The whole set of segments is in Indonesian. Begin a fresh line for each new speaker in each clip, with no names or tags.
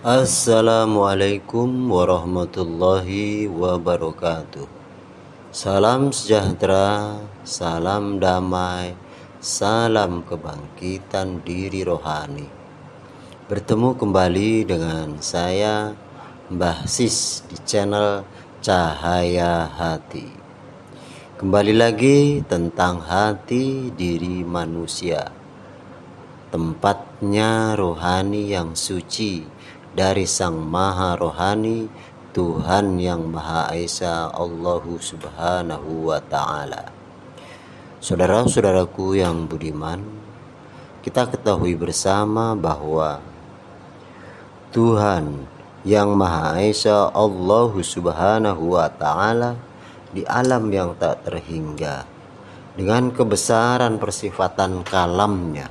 Assalamualaikum warahmatullahi wabarakatuh. Salam sejahtera, salam damai, salam kebangkitan diri rohani. Bertemu kembali dengan saya Mbah Sis di channel Cahaya Hati. Kembali lagi tentang hati diri manusia, tempatnya rohani yang suci dari Sang Maha Rohani, Tuhan yang Maha Esa, Allahu Subhanahu wa Ta'ala. Saudara-saudaraku yang budiman, kita ketahui bersama bahwa Tuhan yang Maha Esa, Allahu Subhanahu wa Ta'ala, di alam yang tak terhingga, dengan kebesaran persifatan kalamnya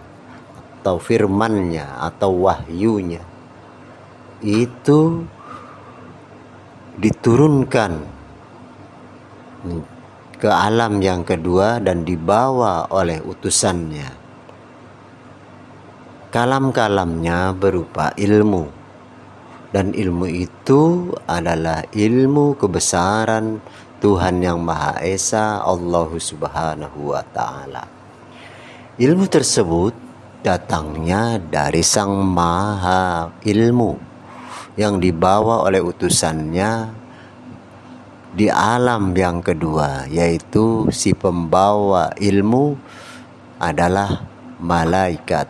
atau firmannya atau wahyunya, itu diturunkan ke alam yang kedua dan dibawa oleh utusannya. Kalam-kalamnya berupa ilmu, dan ilmu itu adalah ilmu kebesaran Tuhan yang Maha Esa, Allahu Subhanahu wa Ta'ala. Ilmu tersebut datangnya dari Sang Maha Ilmu yang dibawa oleh utusannya di alam yang kedua, yaitu si pembawa ilmu adalah malaikat.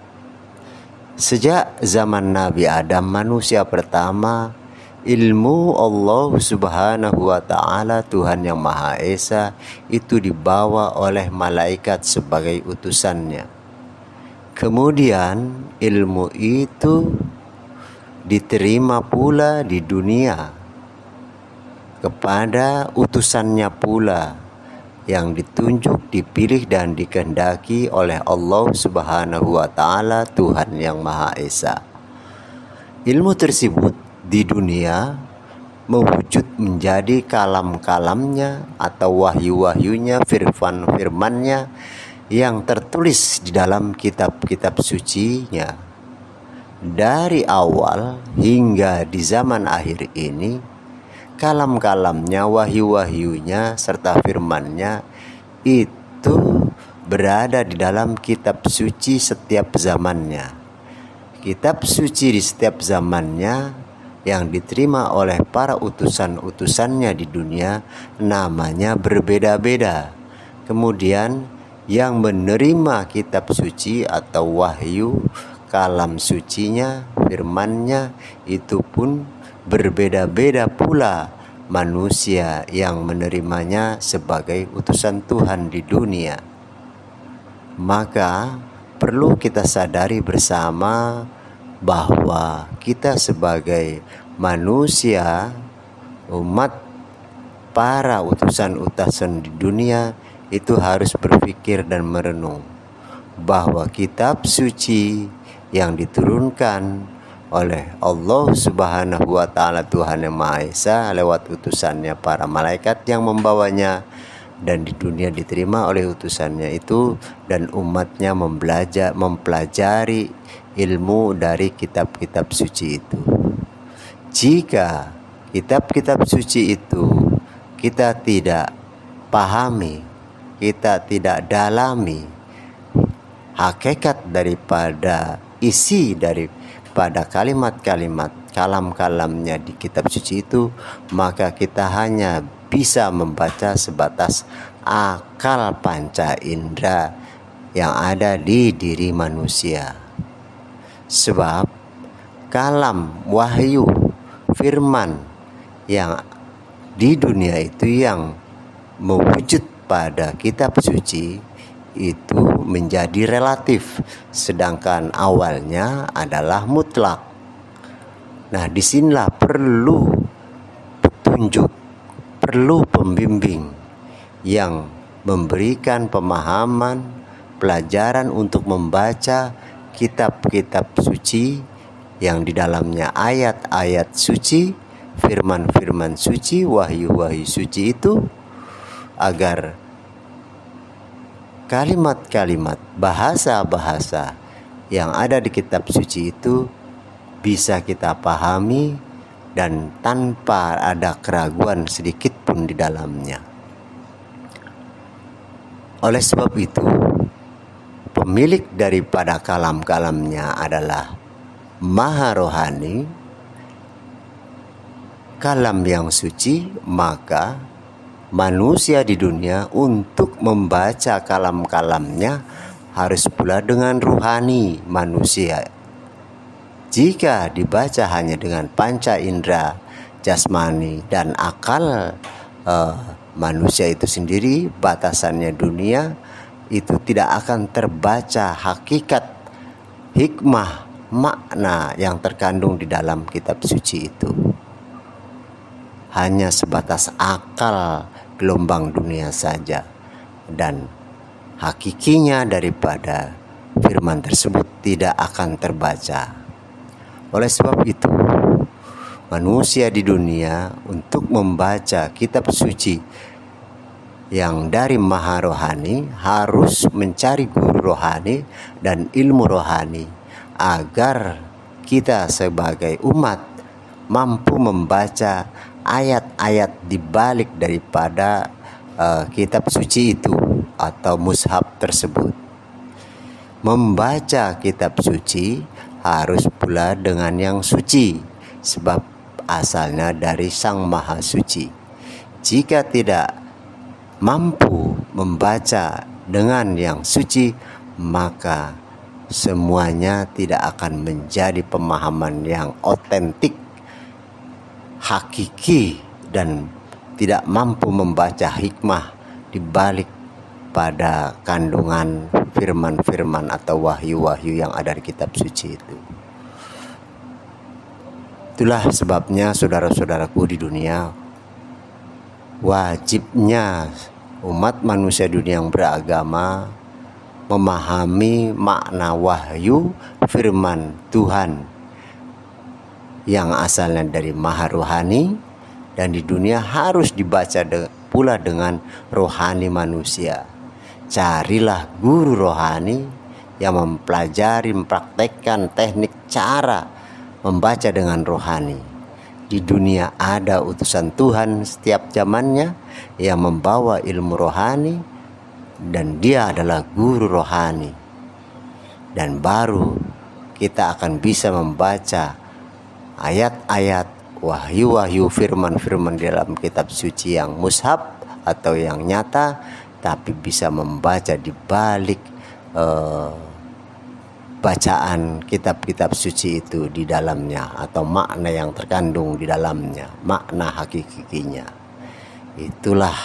Sejak zaman Nabi Adam, manusia pertama, ilmu Allah Subhanahu wa Ta'ala, Tuhan yang Maha Esa, itu dibawa oleh malaikat sebagai utusannya. Kemudian ilmu itu diterima pula di dunia kepada utusannya pula yang ditunjuk, dipilih dan dikehendaki oleh Allah Subhanahu wa Ta'ala, Tuhan yang Maha Esa. Ilmu tersebut di dunia mewujud menjadi kalam-kalamnya atau wahyu-wahyunya, firman-firmannya yang tertulis di dalam kitab-kitab sucinya. Dari awal hingga di zaman akhir ini, kalam-kalamnya, wahyu-wahyunya serta firmannya itu berada di dalam kitab suci setiap zamannya. Kitab suci di setiap zamannya yang diterima oleh para utusan-utusannya di dunia namanya berbeda-beda. Kemudian yang menerima kitab suci atau wahyu kalam sucinya, firmannya, itu pun berbeda-beda pula manusia yang menerimanya sebagai utusan Tuhan di dunia. Maka perlu kita sadari bersama bahwa kita sebagai manusia, umat para utusan-utusan di dunia, itu harus berpikir dan merenung bahwa kitab suci yang diturunkan oleh Allah Subhanahu wa Ta'ala, Tuhan yang Maha Esa, lewat utusannya para malaikat yang membawanya, dan di dunia diterima oleh utusannya itu, dan umatnya mempelajari ilmu dari kitab-kitab suci itu. Jika kitab-kitab suci itu kita tidak pahami, kita tidak dalami hakikat daripada isi daripada kalimat-kalimat kalam-kalamnya di kitab suci itu, maka kita hanya bisa membaca sebatas akal panca indera yang ada di diri manusia. Sebab kalam, wahyu, firman yang di dunia itu yang mewujud pada kitab suci itu menjadi relatif, sedangkan awalnya adalah mutlak. Nah, disinilah perlu petunjuk, perlu pembimbing yang memberikan pemahaman, pelajaran untuk membaca kitab-kitab suci yang di dalamnya ayat-ayat suci, firman-firman suci, wahyu-wahyu suci itu, agar kalimat-kalimat, bahasa-bahasa yang ada di kitab suci itu bisa kita pahami dan tanpa ada keraguan sedikit pun di dalamnya. Oleh sebab itu, pemilik daripada kalam-kalamnya adalah Maha Rohani, kalam yang suci, maka manusia di dunia untuk membaca kalam-kalamnya harus pula dengan rohani manusia. Jika dibaca hanya dengan panca indera, jasmani, dan akal manusia itu sendiri, batasannya dunia, itu tidak akan terbaca hakikat, hikmah, makna yang terkandung di dalam kitab suci itu. Hanya sebatas akal gelombang dunia saja, dan hakikinya daripada firman tersebut tidak akan terbaca. Oleh sebab itu, manusia di dunia untuk membaca kitab suci yang dari Maha Rohani harus mencari guru rohani dan ilmu rohani agar kita sebagai umat mampu membaca ayat-ayat di balik daripada kitab suci itu atau mushaf tersebut. Membaca kitab suci harus pula dengan yang suci, sebab asalnya dari Sang Maha Suci. Jika tidak mampu membaca dengan yang suci, maka semuanya tidak akan menjadi pemahaman yang otentik, hakiki, dan tidak mampu membaca hikmah di balik pada kandungan firman-firman atau wahyu-wahyu yang ada di kitab suci itu. Itulah sebabnya saudara-saudaraku di dunia, wajibnya umat manusia dunia yang beragama memahami makna wahyu firman Tuhan yang asalnya dari Maha Rohani, dan di dunia harus dibaca pula dengan rohani manusia. Carilah guru rohani yang mempelajari, mempraktekkan teknik cara membaca dengan rohani. Di dunia ada utusan Tuhan setiap zamannya yang membawa ilmu rohani, dan dia adalah guru rohani. Dan baru kita akan bisa membaca ayat-ayat, wahyu-wahyu, firman-firman dalam kitab suci yang mushaf atau yang nyata, tapi bisa membaca di balik bacaan kitab-kitab suci itu di dalamnya, atau makna yang terkandung di dalamnya, makna hakikinya. Itulah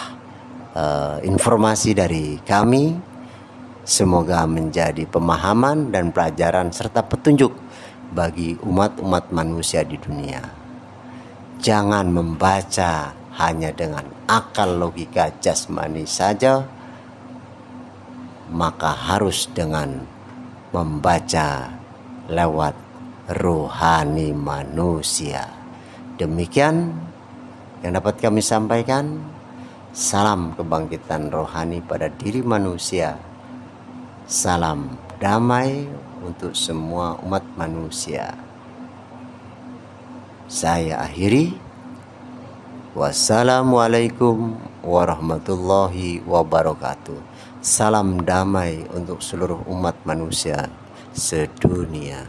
informasi dari kami. Semoga menjadi pemahaman dan pelajaran serta petunjuk bagi umat-umat manusia di dunia. Jangan membaca hanya dengan akal logika jasmani saja, maka harus dengan membaca lewat rohani manusia. Demikian yang dapat kami sampaikan. Salam kebangkitan rohani pada diri manusia. Salam damai untuk semua umat manusia. Saya akhiri. Wassalamualaikum warahmatullahi wabarakatuh. Salam damai untuk seluruh umat manusia sedunia.